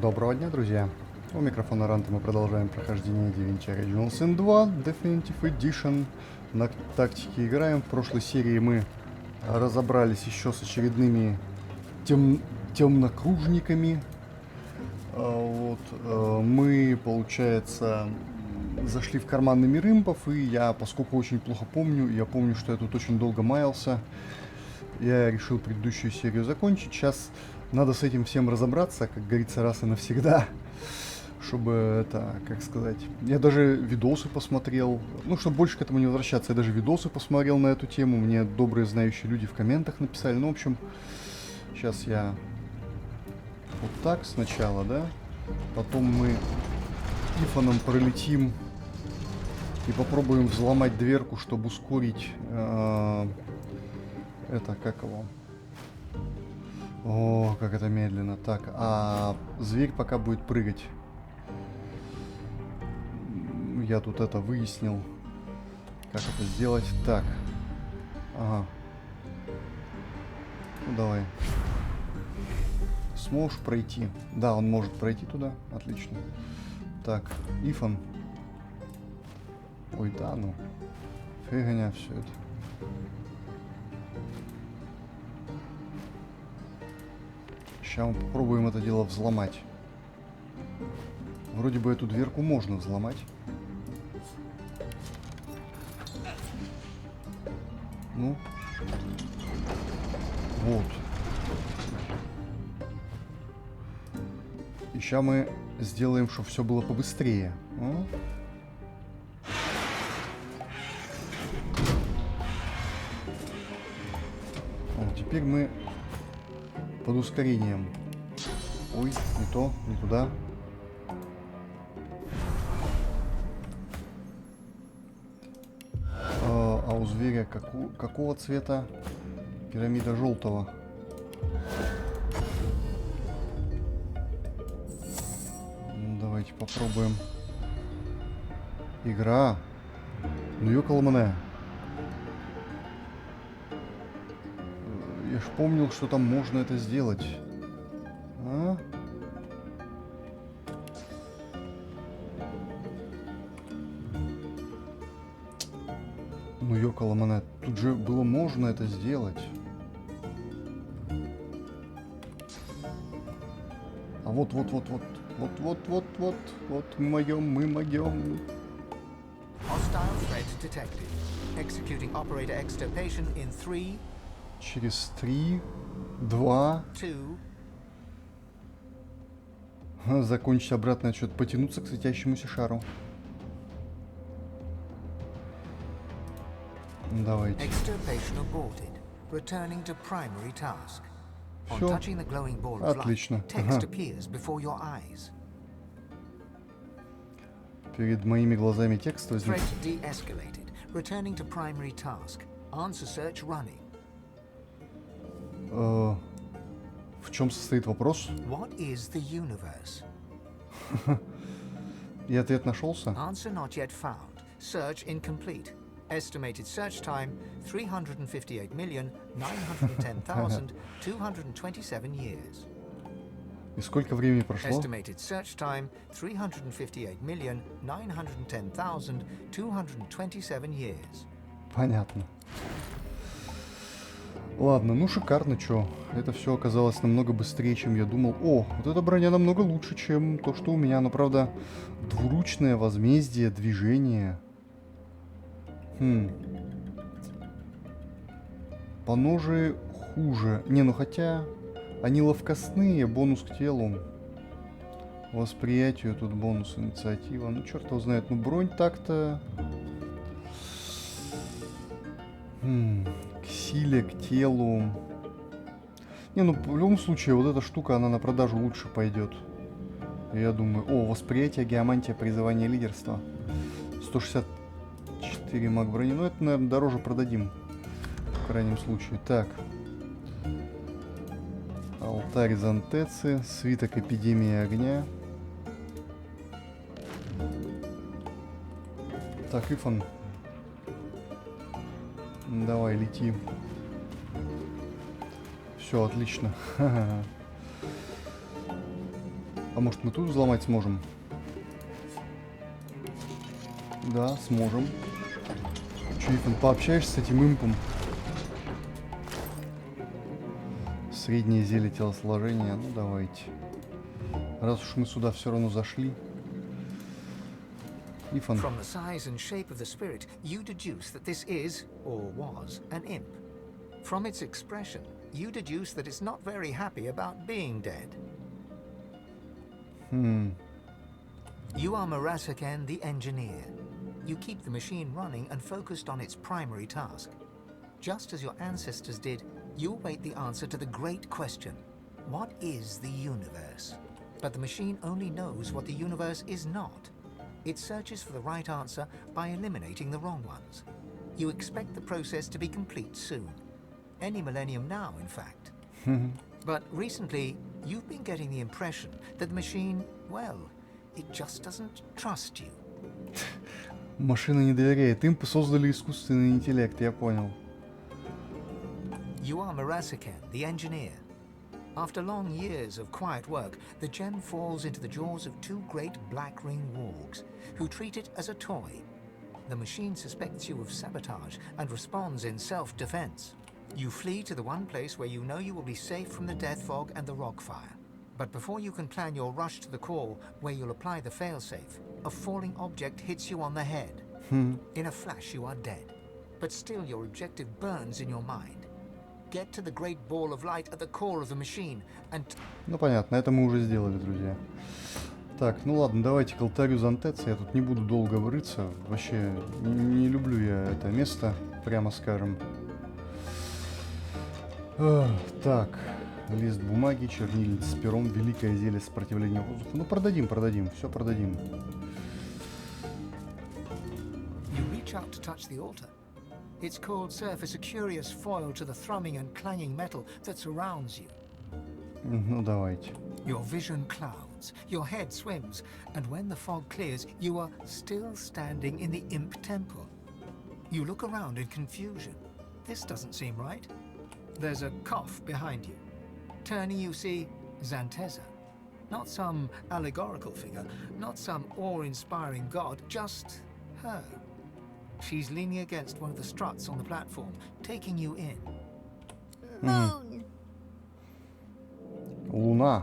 Доброго дня, друзья! У микрофона Ранта мы продолжаем прохождение DaVinci Original Sin 2 Definitive Edition. На тактике играем. В прошлой серии мы разобрались еще с очередными темнокружниками. Мы, получается, зашли в карманный мир импов, и я, поскольку очень плохо помню, я помню, что я тут очень долго маялся, я решил предыдущую серию закончить. Сейчас надо с этим всем разобраться, как говорится, раз и навсегда, чтобы это, как сказать... Я даже видосы посмотрел, ну, чтобы больше к этому не возвращаться, я даже видосы посмотрел на эту тему, мне добрые знающие люди в комментах написали. Ну, в общем, сейчас я вот так сначала, да, потом мы ифоном пролетим и попробуем взломать дверку, чтобы ускорить это, как его... О, как это медленно. Так, а зверь пока будет прыгать. Я тут это выяснил. Как это сделать? Так. Ага. Ну, давай. Сможешь пройти? Да, он может пройти туда. Отлично. Так, ифон. Ой, да, ну. Фигня все это. Сейчас мы попробуем это дело взломать. Вроде бы эту дверку можно взломать. Ну. Вот. И сейчас мы сделаем, чтобы все было побыстрее. Теперь мы под ускорением. Ой, не то, не туда. А у зверя какого цвета? Пирамида желтого. Давайте попробуем. Игра. Ну, ёкаламане. Я ж помнил, что там можно это сделать. А? Ну, ёкаламане, тут же было можно это сделать. А вот, мы могем. Через 3, 2... Закончить обратный отсчет. Потянуться к светящемуся шару. Давайте. Все. Отлично. Ага. Перед моими глазами текст возник. В чем состоит вопрос? И ответ нашелся? Estimated search time 358,910,227 years. И сколько времени прошло? Estimated search time 358,910,227 years. Понятно. Ладно, ну шикарно, чё. Это все оказалось намного быстрее, чем я думал. О, вот эта броня намного лучше, чем то, что у меня. Но, правда, двуручное возмездие, движение. Поножи хуже. Не, ну хотя они ловкостные, бонус к телу. Восприятию тут бонус инициатива. Ну, черт его знает. Ну, бронь так-то... К силе, к телу. Не, ну, в любом случае, вот эта штука, она на продажу лучше пойдет. Я думаю... О, восприятие, геомантия, призывание лидерства. 164 маг брони. Ну, это, наверное, дороже продадим. В крайнем случае. Так. Алтарь Зантецы. Свиток эпидемии огня. Так, ифон. Давай, лети. Все, отлично. А может мы тут взломать сможем? Да, сможем. Че, Итан, пообщаешься с этим импом? Среднее зелье телосложения. Ну, давайте. Раз уж мы сюда все равно зашли. Ифан. From the size and shape of the spirit, you deduce that this is, or was, an imp. From its expression, you deduce that it's not very happy about being dead. You are Marasaken, the engineer. You keep the machine running and focused on its primary task. Just as your ancestors did, you await the answer to the great question: what is the universe? But the machine only knows what the universe is not. It searches for the right answer by eliminating the wrong ones. You expect the process to be complete soon. Any millennium now, in fact. But recently, you've been getting the impression that the machine, well, it just doesn't trust you. Машина не доверяет. Импы создали искусственный интеллект, я понял. You are Marasaken, the engineer. After long years of quiet work, the gem falls into the jaws of two great black-ring wargs, who treat it as a toy. The machine suspects you of sabotage and responds in self-defense. You flee to the one place where you know you will be safe from the death fog and the rock fire. But before you can plan your rush to the core, where you'll apply the failsafe, a falling object hits you on the head. In a flash, you are dead. But still, your objective burns in your mind. Get to the great ball of light at the core of the machine and... Ну, понятно, это мы уже сделали, друзья. Так, ну ладно, давайте к алтарю Зантеца. Я тут не буду долго рыться. Вообще, не люблю я это место, прямо скажем. Так, лист бумаги, чернильница с пером, великое зелье сопротивления воздуха. Ну, продадим, все продадим. You reach out to touch the altar. Its cold surface a curious foil to the thrumming and clanging metal that surrounds you. Ну, давайте. Your vision clouds, your head swims, and when the fog clears, you are still standing in the imp temple. You look around in confusion. This doesn't seem right. There's a cough behind you. Turning, you see Zanteza. Not some allegorical figure, not some awe-inspiring god, just her. She's leaning against one of the struts on the platform, taking you in. Moon. Луна.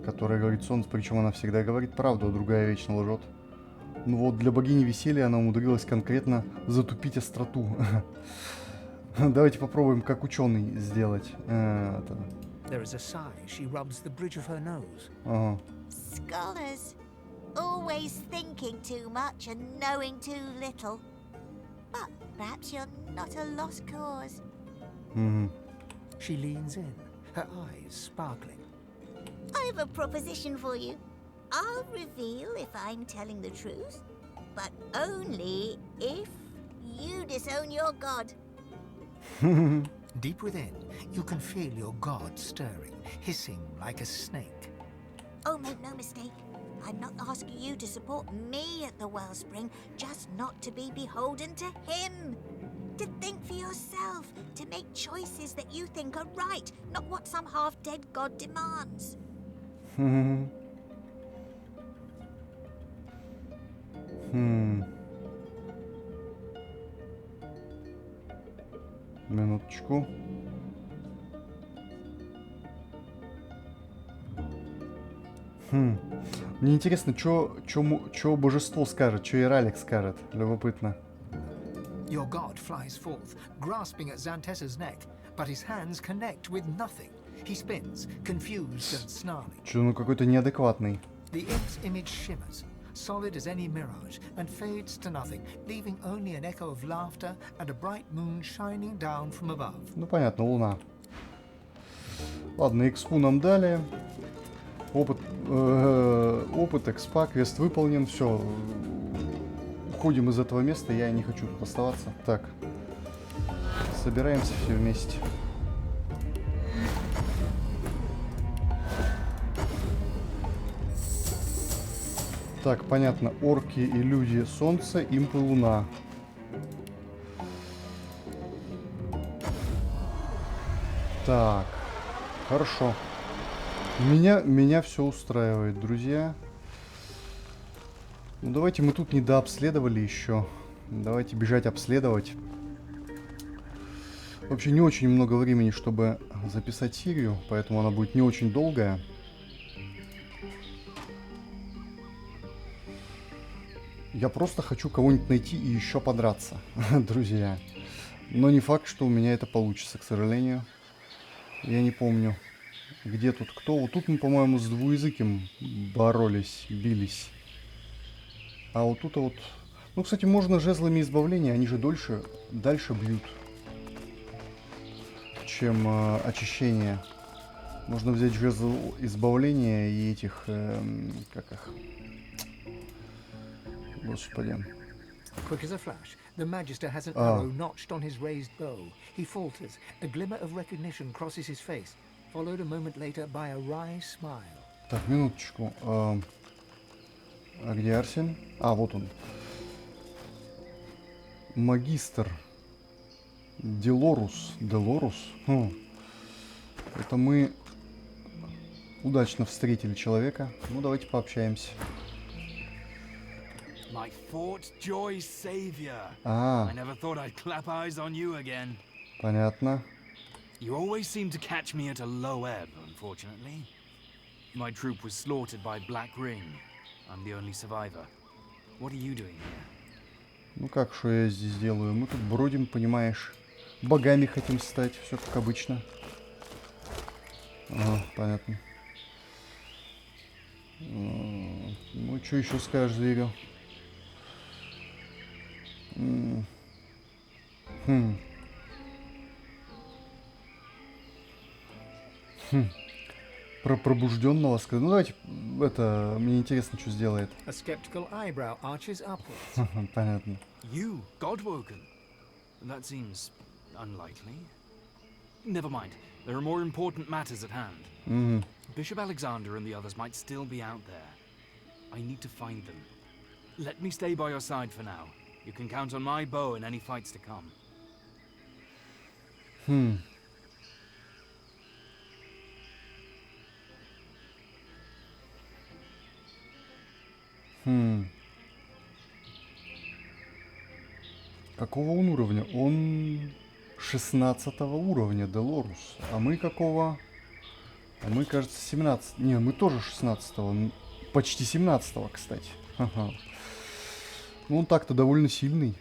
Которая говорит солнце, причем она всегда говорит правду, а другая вечно лжет. Ну вот, для богини веселья она умудрилась конкретно затупить остроту. Давайте попробуем, как ученый, сделать. There is a sigh. She rubs the bridge of her nose. Scholars, always thinking too much and knowing too little. But perhaps you're not a lost cause. She leans in, her eyes sparkling. I have a proposition for you. I'll reveal if I'm telling the truth, but only if you disown your god. Deep within, you can feel your god stirring, hissing like a snake. Oh, make no mistake. I'm not asking you to support me at the wellspring, just not to be beholden to him. To think for yourself, to make choices that you think are right, not what some half-dead god demands. Минуточку. Мне интересно, что божество скажет, что Иралик скажет. Любопытно. Your god flies forth, grasping at Zantesa's neck, but his hands connect with nothing. He spins, confused and snarling. Чё, ну какой-то неадекватный. The imp's image shimmers, solid as any mirage, and fades to nothing, leaving only an echo of laughter and a bright moon shining down from above. Ну понятно, луна. Ладно, экспу нам дали. Опыт, экспа, квест выполнен, все. Уходим из этого места, я не хочу тут оставаться. Так, собираемся все вместе. Так, понятно. Орки и люди солнце, импы луна. Так, хорошо. Меня все устраивает, друзья. Ну, давайте мы тут не дообследовали еще. Давайте бежать обследовать. Вообще не очень много времени, чтобы записать серию, поэтому она будет не очень долгая. Я просто хочу кого-нибудь найти и еще подраться, друзья. Но не факт, что у меня это получится, к сожалению. Я не помню, где тут кто. Вот тут мы, по-моему, с двуязыким боролись, бились. А вот тут вот... Ну, кстати, можно жезлами избавления, они же дальше бьют, чем очищение. Можно взять жезл избавления и этих... как их? Господи. Quick as a flash, the Magister has an arrow notched on his raised bow. He falters. A glimmer of recognition crosses his face, followed a moment later by a wry smile. Так, минуточку. А где Арсен? А, вот он. Магистр. Делорус. Это мы удачно встретили человека. Ну, давайте пообщаемся. My fort joy savior. I never thought I'd clap eyes on you again. Понятно. You always seem to catch me at a low ebb, unfortunately. My troop was slaughtered by Black Ring. I'm the only survivor. What are you doing here? Ну как, что я здесь делаю? Мы тут бродим, понимаешь. Богами хотим стать, все как обычно. Ага, понятно. Ну, что еще скажешь, зверю? Про пробужденного сказать. Ну давайте, это, мне интересно, что сделает. A skeptical eyebrow arches upwards. Понятно. You, Godwoken? That seems unlikely. Never mind. There are more important matters at hand. Bishop Alexander and the others might still be out there. I need to find them. Let me stay by your side for now. You can count on my bow in any fights to come. Какого он уровня? Он 16 уровня, Делорус. А мы какого? А мы, кажется, 17. Не, мы тоже 16-го. Почти 17-го, кстати. Ага. Ну, он так-то довольно сильный.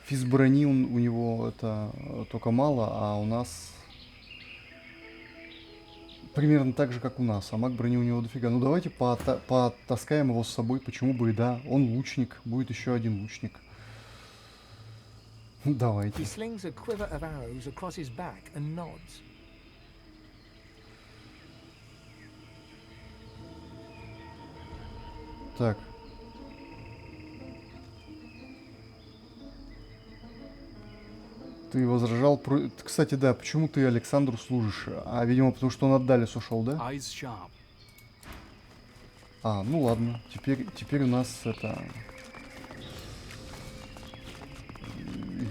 Физ брони у него это только мало, а у нас примерно так же, как у нас. А маг брони у него дофига. Ну, давайте потаскаем его с собой. Почему бы и да. Он лучник. Будет еще один лучник. Давайте. He slings a quiver of arrows across his back and nods. Так. Ты возражал про... Кстати, да, почему ты Александру служишь? А, видимо, потому что он от Далис ушел, да? Eyes sharp. А, ну ладно. Теперь у нас это...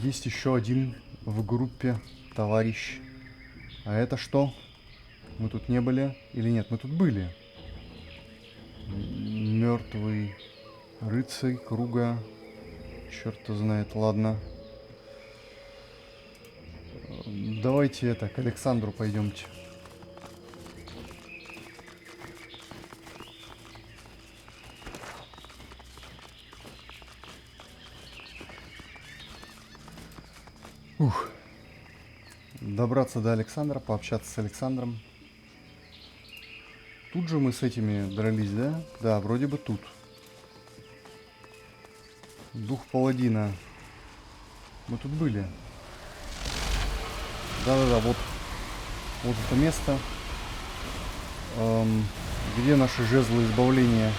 Есть еще один в группе товарищ. А это что? Мы тут не были? Или нет? Мы тут были. Мертвый рыцарь круга. Черт-то знает. Ладно. Давайте это, к Александру пойдемте. Ух. Добраться до Александра, пообщаться с Александром. Тут же мы с этими дрались, да? Да, вроде бы тут. Дух паладина. Мы тут были. Да-да-да, вот это место. Где наши жезлы избавления?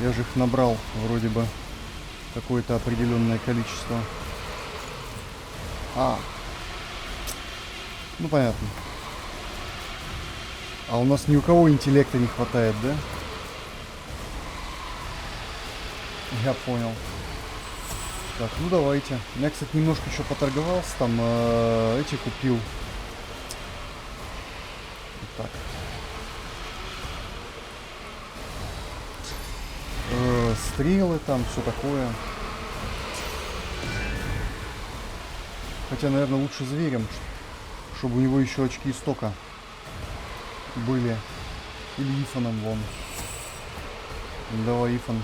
Я же их набрал, вроде бы, какое-то определенное количество. Ну понятно. А у нас ни у кого интеллекта не хватает, да? Я понял. Так, ну давайте. Я, кстати, немножко еще поторговался, там эти купил. Вот так. Стрелы там, все такое. Хотя, наверное, лучше зверем, чтобы у него еще очки истока были. Или Ифаном вон. Давай, Ифан.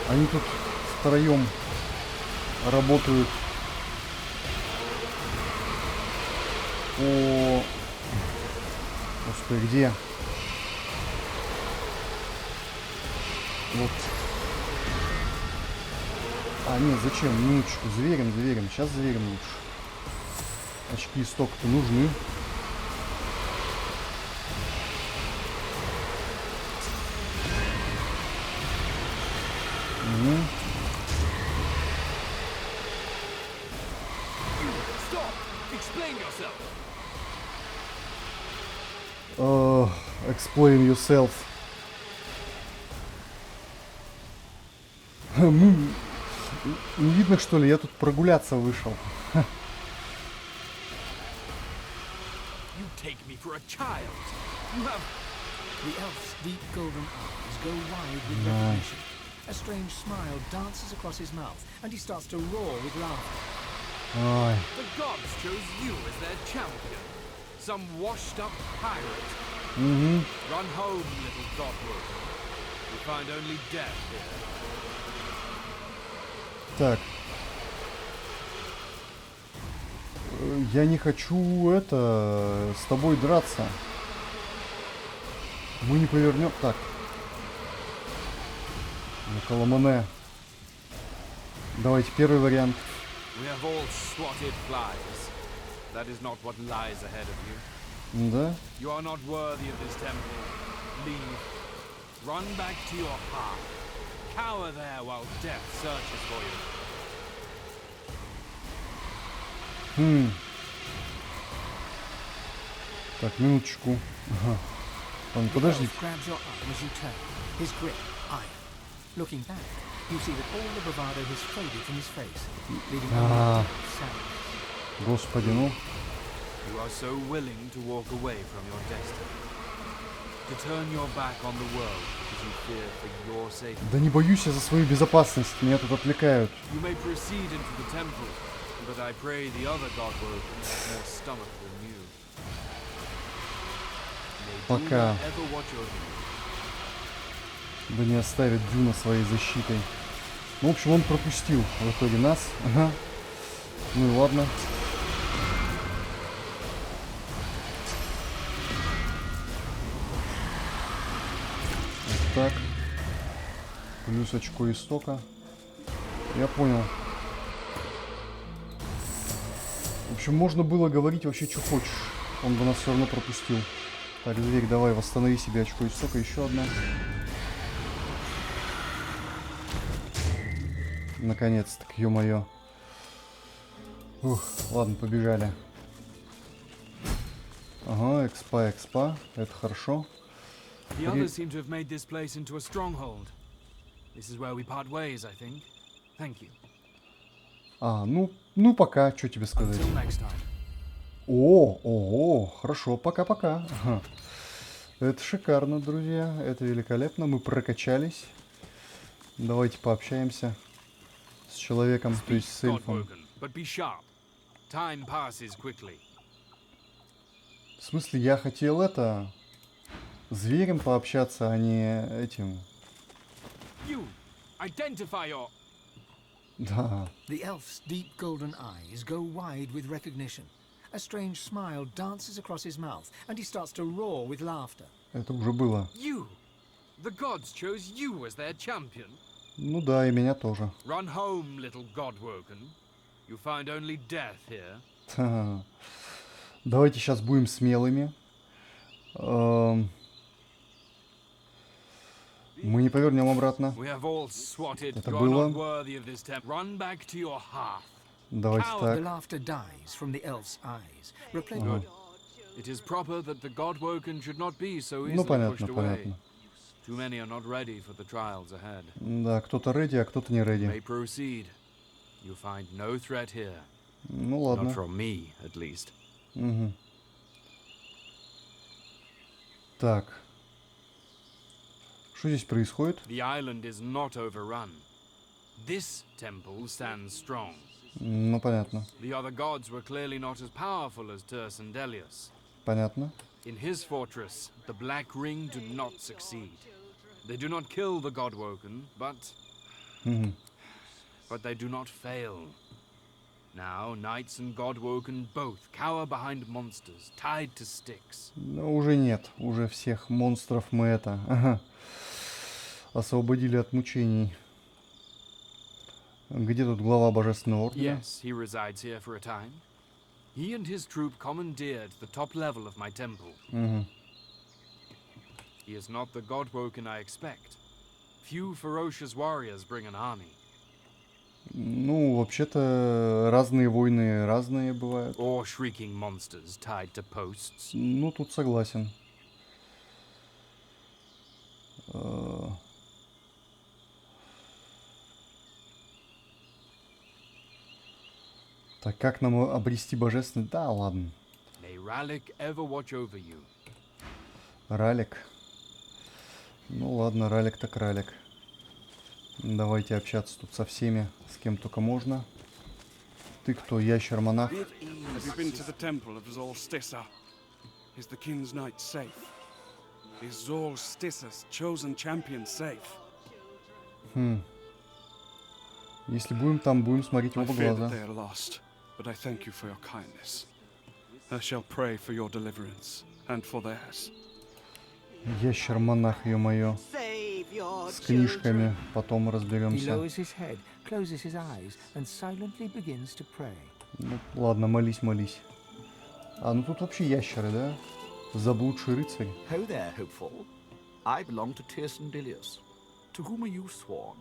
Они тут втроем работают по... Господи, где? Вот. А, нет, зачем? Минуточку. Зверем. Сейчас зверем лучше. Очки истока-то нужны. Explain yourself. Не видно, что ли? Я тут прогуляться вышел. You take me for a child. You have... The elf's deep golden eyes go wide with recognition. A strange smile dances across his mouth, and he starts to roar with laughter. Ой. The gods chose you as their champion. Some washed-up pirate. Run home, little godwood. You find only death here. Так. Я не хочу с тобой драться. Мы не повернем. Так. Коломане. Давайте первый вариант. We have all swatted flies. That is not what lies ahead of you. Да? You are not worthy of this temple. Leave. Run back to your heart. Cower there while death searches for you. Так, минуточку. Ага. Ладно, подожди. Grabs your arm as you turn. His grip iron. Looking back, you see that all the bravado has faded from his face, leaving only deep sadness. Господи, ну. You are so willing to walk away from your destiny. To turn your back on the world because you fear for your safety. Да не боюсь я за свою безопасность, меня тут отвлекают. You may proceed into the temple, but I pray the other godwood has more stomach than you. Пока. Да не оставит Дюна своей защитой. Ну, в общем, он пропустил в итоге нас. Ага. Ну и ладно. Вот так. Плюс очко истока. Я понял. В общем, можно было говорить вообще, что хочешь. Он бы нас все равно пропустил. Так, зверь, давай, восстанови себе очко истока. Еще одна. Наконец-то, ё-моё. Ух, ладно, побежали. Ага, экспа. Это хорошо. The others seem to have made this place into a stronghold. This is where we part ways, I think. Thank you. А, ну пока, что тебе сказать. Until next time. О, хорошо, пока-пока. Ага. Это шикарно, друзья, это великолепно, мы прокачались. Давайте пообщаемся с человеком, то есть с эльфом. В смысле, я хотел зверем пообщаться, а не этим. Да. The elf's deep golden eyes go wide with recognition. A strange smile dances across his mouth, and he starts to roar with laughter. Это уже было. You. The gods chose you as their champion. Ну да, и меня тоже. Run home, little godwoken. You find only death here. Давайте сейчас будем смелыми. The Мы не повернем обратно. We have all swatted Это you're было. not worthy of this temple. Run back to your hearth. Давайте The так. laughter dies from the elf's eyes. Good. It is proper that the God-woken should not be so Ну, easily понятно, pushed away. понятно. Too many are not ready for the trials ahead. Да, кто-то ready, а кто-то не May ready. proceed. You find no threat here. Ну Not ладно. from me, at least. Угу. Так. Что здесь происходит? The island is not overrun. This temple stands strong. Ну, понятно. The other gods were clearly not as powerful as Turs and Delius. Понятно. In his fortress, the Black Ring do not succeed. They do not kill the God-woken, but Угу. they do not fail. Now, knights and God-woken both cower behind monsters, tied to sticks. Ну, уже нет. Уже всех монстров мы это... Ага. Освободили от мучений. Где тут глава Божественного Ордена? Yes, he resides here for a time. He and his troop commandeered the top level of my temple. Угу. He is not the God-woken I expect. Few ferocious warriors bring an army. Ну, вообще-то, разные войны разные бывают. Or shrieking monsters tied to posts. Ну, тут согласен. Так, как нам обрести божественность? Да, ладно. May Ralik ever watch over you. Ралик. Ну ладно, ралик так ралик. Давайте общаться тут со всеми, с кем только можно. Ты кто, ящер-монах? Have you been to the temple of Zolstissa? Is the king's knight safe? Is Zolstissa's chosen champion safe? Если будем там, будем смотреть в I оба fear that глаза. they are lost, but I thank you for your kindness. I shall pray for your deliverance and for theirs. Ящер-монах, ё-моё. С книжками, потом He разберемся. lowers his head, closes his eyes, and silently begins to pray. Ну, ладно, молись, молись. А, ну тут вообще ящеры, да? Заблудший рыцарь. Ho there, hopeful. I belong to Turs and Delius. To whom are you sworn?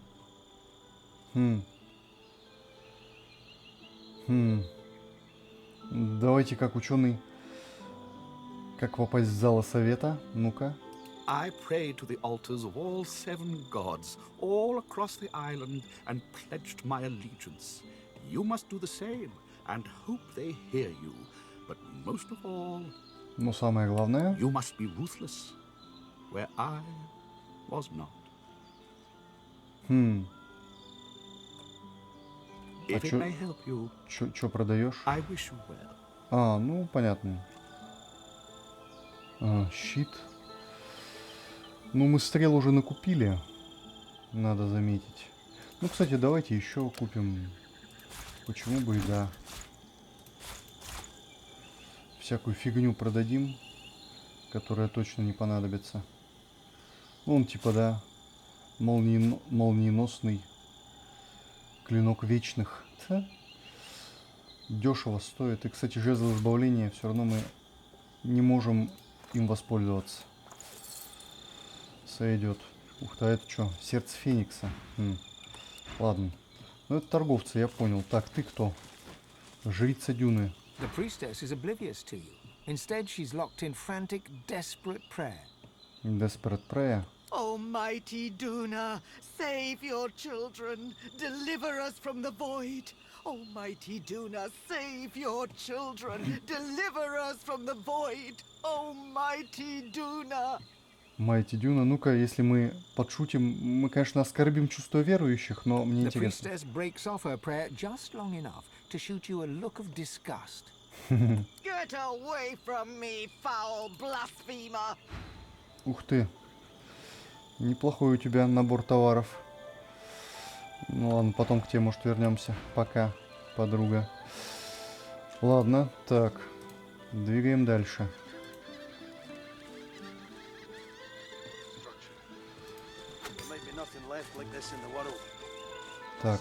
Давайте как ученый. Как попасть в зал совета? Ну-ка. I pray to the altars of all 7 gods, all across the island, and pledged my allegiance. You must do the same, and hope they hear you. But most of all, Ну, самое главное. you must be ruthless, where I was not. If it чё- may help you, Чё продаешь? I wish you well. А, ну, понятно. Щит. Ну, мы стрел уже накупили. Надо заметить. Ну, кстати, давайте еще купим. Почему бы и да. Всякую фигню продадим, которая точно не понадобится. Ну, он типа, да, молниеносный клинок вечных. Дешево стоит. И, кстати, жезл избавления все равно мы не можем им воспользоваться. Сойдет. Ух ты, а это что? Сердце Феникса. Ладно. Ну, это торговцы, я понял. Так, ты кто? Жрица Дюны. The priestess is oblivious to you. Instead, she's locked in frantic, desperate prayer. Desperate Prayer. Almighty Duna, save your children, deliver us from the void. Almighty Duna, save your children, deliver us from the void. Almighty Duna. Майти Дюна, ну-ка, если мы подшутим, мы, конечно, оскорбим чувство верующих, но мне The интересно. priestess breaks off her prayer just long enough to shoot you a look of disgust. Get away from me, foul blasphemer. Ух ты. Неплохой у тебя набор товаров. Ну ладно, потом к тебе, может, вернемся. Пока, подруга. Ладно, так. Двигаем дальше. Так,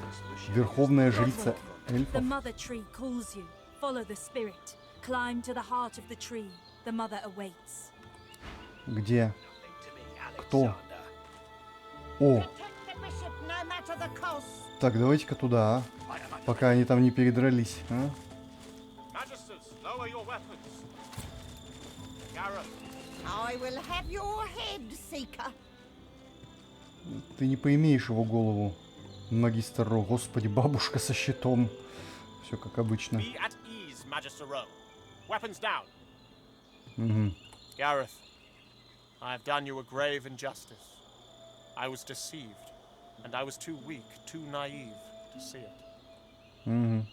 верховная жрица The эльфов. mother tree calls you. Follow the spirit. Climb to the heart of the tree. The mother awaits. Где? Кто? О! Так, давайте-ка туда, а? Пока они там не передрались, а? Ты не поимеешь его голову, магистр Ро. Господи, бабушка со щитом. Все как обычно. Угу. Gareth, I have done you a grave injustice. I was deceived, and I was too weak, too naive to see it. Угу.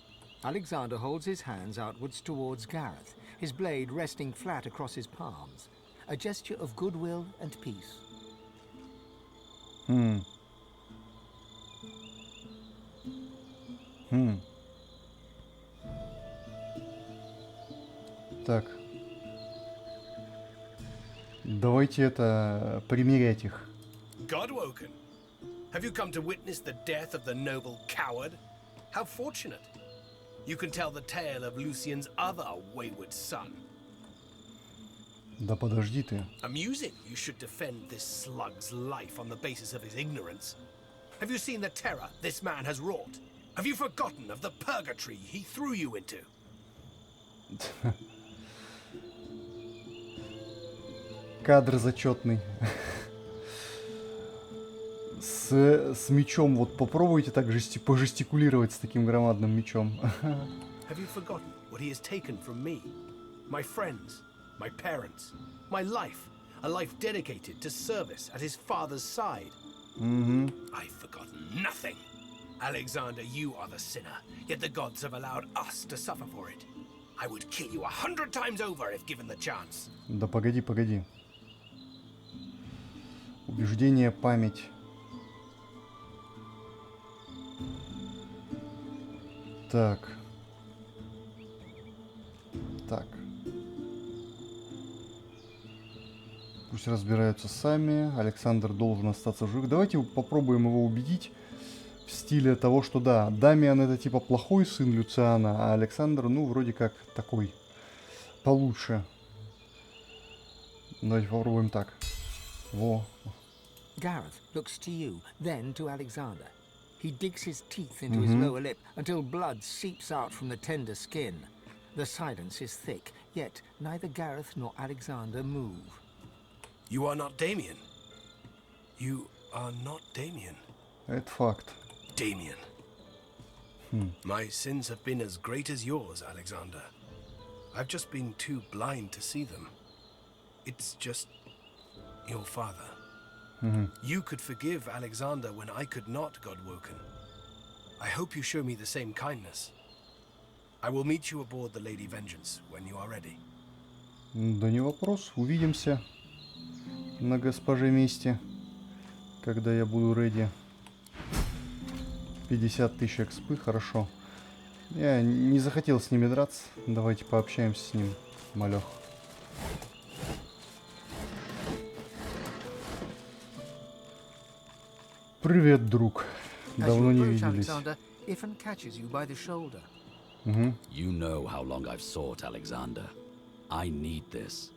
Alexander holds his hands outwards towards Gareth, his blade resting flat across his palms, a gesture of goodwill and peace. Хм. Хм. Так. Давайте это примерять их. Godwoken, have you come to witness the death of the noble coward? How fortunate. You can tell the tale of Lucian's other wayward son. Да подожди ты. Amusing you should defend this slug's life on the basis of his ignorance. Have you seen the terror this man has wrought? Have you forgotten of the purgatory he threw you into? Кадр зачетный. С мечом вот попробуйте так пожестикулировать с таким громадным мечом. Have you forgotten what he has taken from me? My friends, my parents, my life, a life dedicated to service at his father's side. I've forgotten nothing. Alexander, you are the sinner, yet the gods have allowed us to suffer for it. I would kill you 100 times over if given the chance. Да погоди, погоди. Убеждение, память. Так. Так. Пусть разбираются сами. Александр должен остаться в живых. Давайте попробуем его убедить в стиле того, что да, Дамиан это типа плохой сын Люциана, а Александр, ну, вроде как такой получше. Давайте попробуем так. Во. Gareth looks to you, then to Alexander. He digs his teeth into his lower lip until blood seeps out from the tender skin. The silence is thick, yet neither Gareth nor Alexander move. You are not Damien. You are not Damien. Это факт. Damien. My sins have been as great as yours, Alexander. I've just been too blind to see them. It's just your father. You could forgive Alexander when I could not, Godwoken. I hope you show me the same kindness. I will meet you aboard the Lady Vengeance when you are ready. Да не вопрос. Увидимся на госпоже месте, когда я буду ready. 50 тысяч экспы, хорошо. Я не захотел с ними драться. Давайте пообщаемся с ним, малёх. Привет, друг. Давно не виделись. You know how long I've sought, Alexander. I need this.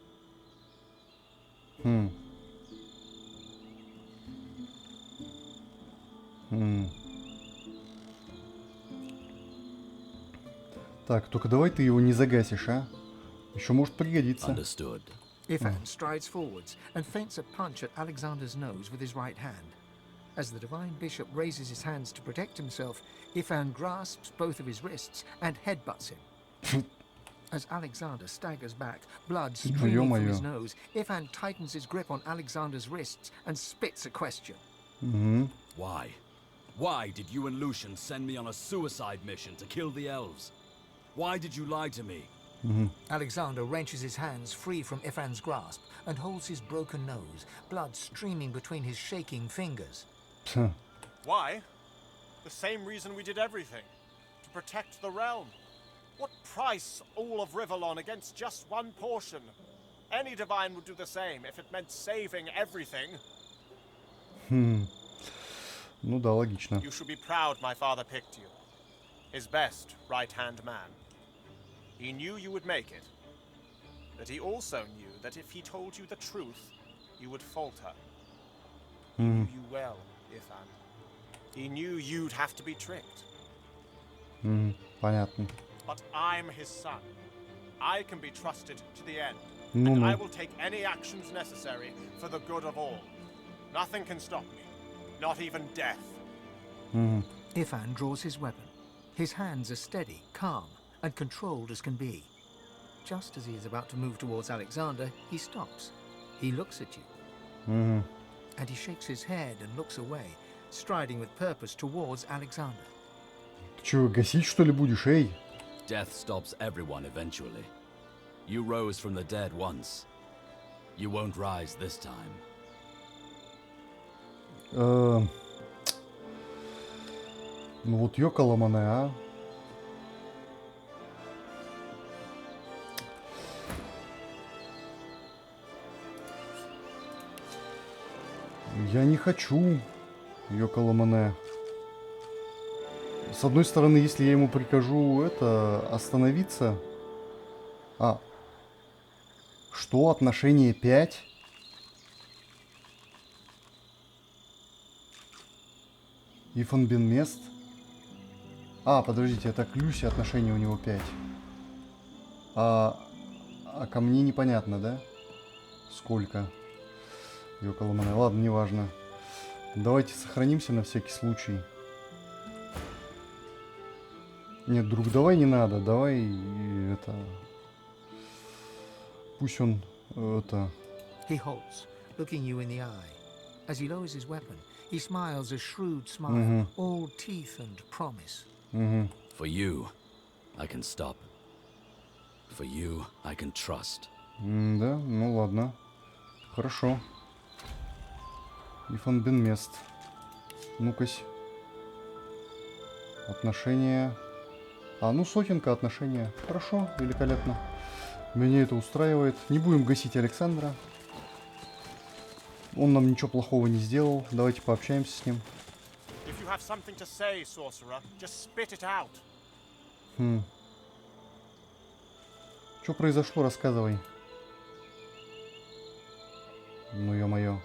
Так, только давай ты его не загасишь, а? Еще может пригодиться. Understood. Ifan strides forwards and feints a punch at Alexander's nose with his right hand. As the divine bishop raises his hands to protect himself, Ifan grasps both of his wrists and headbutts him. As Alexander staggers back, blood streaming from his nose, Ifan tightens his grip on Alexander's wrists and spits a question. Why? Why did you and Lucian send me on a suicide mission to kill the elves? Why did you lie to me? Alexander wrenches his hands free from Ifan's grasp and holds his broken nose, blood streaming between his shaking fingers. Why? The same reason we did everything. To protect the realm. What price all of Rivellon against just one portion? Any divine would do the same if it meant saving everything. Ну да, логично. You should be proud my father picked you. His best right-hand man. He knew you would make it. But he also knew that if he told you the truth, you would falter. He knew you well. Ifan. He knew you'd have to be tricked. Понятно. But I'm his son. I can be trusted to the end. Ну, And I ну. will take any actions necessary for the good of all. Nothing can stop me. Not even death. Ifan draws his weapon. His hands are steady, calm, and controlled as can be. Just as he is about to move towards Alexander, he stops. He looks at you. And he shakes his head and looks away, striding with purpose towards Alexander. Ты чё, гасить что ли будешь, эй? Death stops everyone eventually. You rose from the dead once. You won't rise this time. Ну вот ёкаламане, а? Я не хочу, ёкаламане. С одной стороны, если я ему прикажу остановиться... Что? Отношение 5? Ифан бен мест? Подождите, это к Люсе отношение у него 5. А ко мне непонятно, да? Сколько? Ёкаламане. Ладно, неважно. Давайте сохранимся на всякий случай. Нет, друг, давай не надо. Давай Пусть он He halts, looking you in the eye. As he lowers his weapon, he smiles a shrewd smile, all teeth and promise. For you, I can stop. For you, I can trust. Да, ну ладно. Хорошо. Ифан бен мест. Ну-кась. Отношения. Ну сотенка отношения. Хорошо, великолепно. Меня это устраивает. Не будем гасить Александра. Он нам ничего плохого не сделал. Давайте пообщаемся с ним. If you have something to say, sorcerer, just spit it out. Что произошло, рассказывай. Ну ё-моё.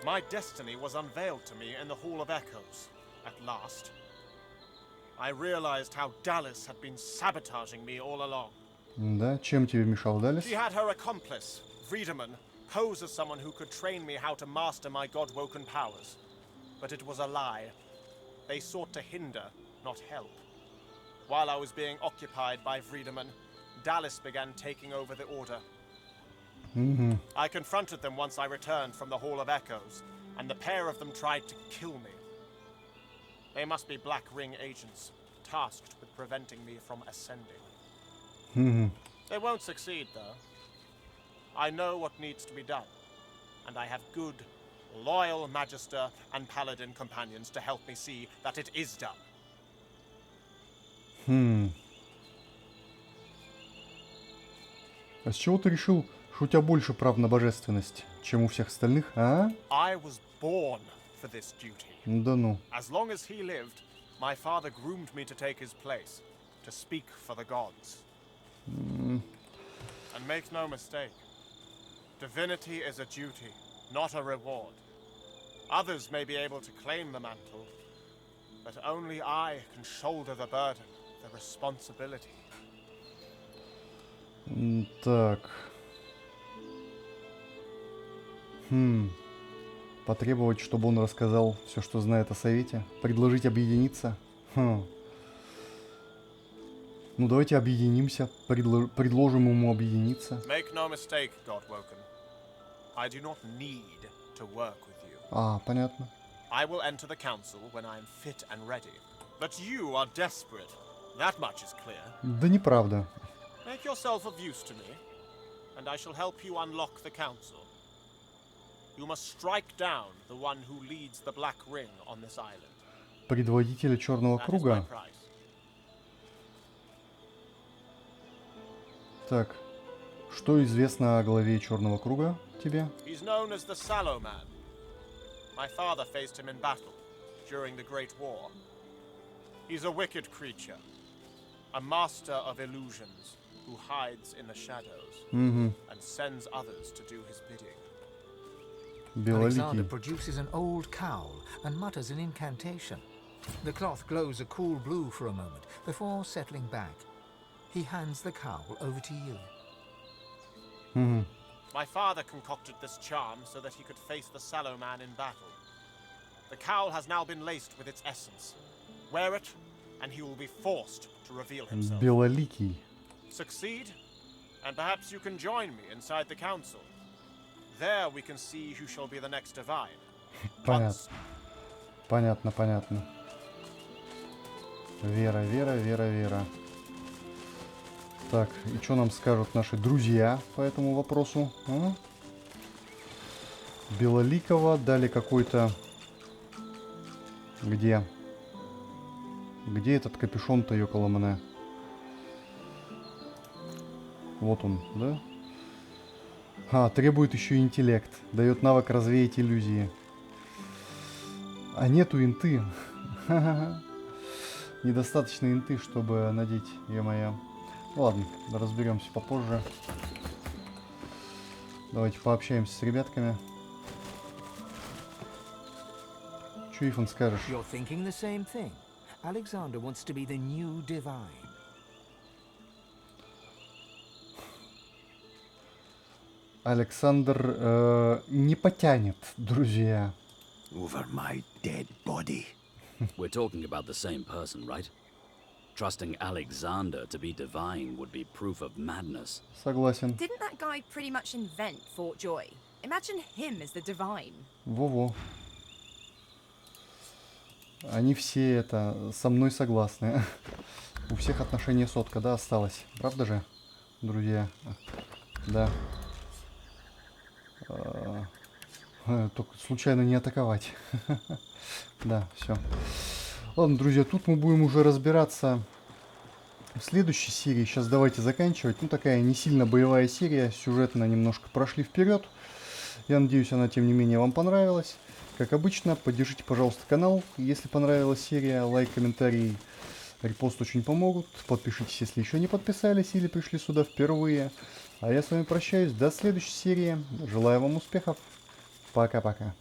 My destiny was unveiled to me in the Hall of Echoes, at last. I realized how Dallas had been sabotaging me all along. Да, чем тебе мешал Далис? She had her accomplice, Friedemann, pose as someone who could train me how to master my god-woken powers. But it was a lie. They sought to hinder, not help. While I was being occupied by Friedemann, Dallas began taking over the order. I confronted them once I returned from the Hall of Echoes, and the pair of them tried to kill me. They must be Black Ring agents, tasked with preventing me from ascending. They won't succeed, though. I know what needs to be done, and I have good, loyal Magister and Paladin companions to help me see that it is done. А с чего ты решил, что у тебя больше прав на божественность, чем у всех остальных, а? I was born for this duty. Да ну. As long as he lived, my father groomed me to take his place, to speak for the gods. And make no mistake, divinity is a duty, not a reward. Others may be able to claim the mantle, but only I can shoulder the burden, the responsibility. Так. Потребовать, чтобы он рассказал все, что знает о совете. Предложить объединиться. Ну давайте объединимся. Предложим ему объединиться. Make no mistake, Godwoken. I do not need to work with you. Понятно. I will enter the council when I am fit and ready. But you are desperate. That much is clear. Да неправда. Make yourself of use to me, and I shall help you unlock the council. You must strike down the one who leads the Black Ring on this island. Предводителя Черного That is my Круга. price. Так. Что известно о главе Черного Круга тебе? He's known as the Sallow Man. My father faced him in battle during the Great War. He's a wicked creature, a master of illusions who hides in the shadows and sends others to do his bidding. Alexander produces an old cowl and mutters an incantation. The cloth glows a cool blue for a moment before settling back. He hands the cowl over to you. My father concocted this charm so that he could face the sallow man in battle. The cowl has now been laced with its essence. Wear it, and he will be forced to reveal himself. Белоликий. Succeed, and perhaps you can join me inside the council. There we can see who shall be the next divine. Понятно, понятно. Вера, вера, вера, вера. Так, и что нам скажут наши друзья по этому вопросу? А? Белоликого дали какой-то... Где? Где этот капюшон-то, ёкаламане? Вот он, да? А, требует еще интеллект. Дает навык развеять иллюзии. А нету инты. Недостаточно инты, чтобы надеть, е-моё. Ладно, разберемся попозже. Давайте пообщаемся с ребятками. Что, Ифан, скажешь? You're thinking the same thing. Alexander wants to be the new divine. Александр не потянет, друзья. Over my dead body. We're talking about the same person, right? Trusting Alexander to be divine would be proof of madness. Согласен. Didn't that guy pretty much invent Fort Joy? Imagine him as the divine. Во-во. Они все это со мной согласны. У всех отношение сотка, да, осталось. Правда же, друзья? Да. Только случайно не атаковать. Да, все. Ладно, друзья, тут мы будем уже разбираться в следующей серии. Сейчас давайте заканчивать. Ну, такая не сильно боевая серия. Сюжетно немножко прошли вперед. Я надеюсь, она, тем не менее, вам понравилась. Как обычно, поддержите, пожалуйста, канал. Если понравилась серия, лайк, комментарий, репост очень помогут. Подпишитесь, если еще не подписались или пришли сюда впервые. А я с вами прощаюсь. До следующей серии. Желаю вам успехов. Пока-пока.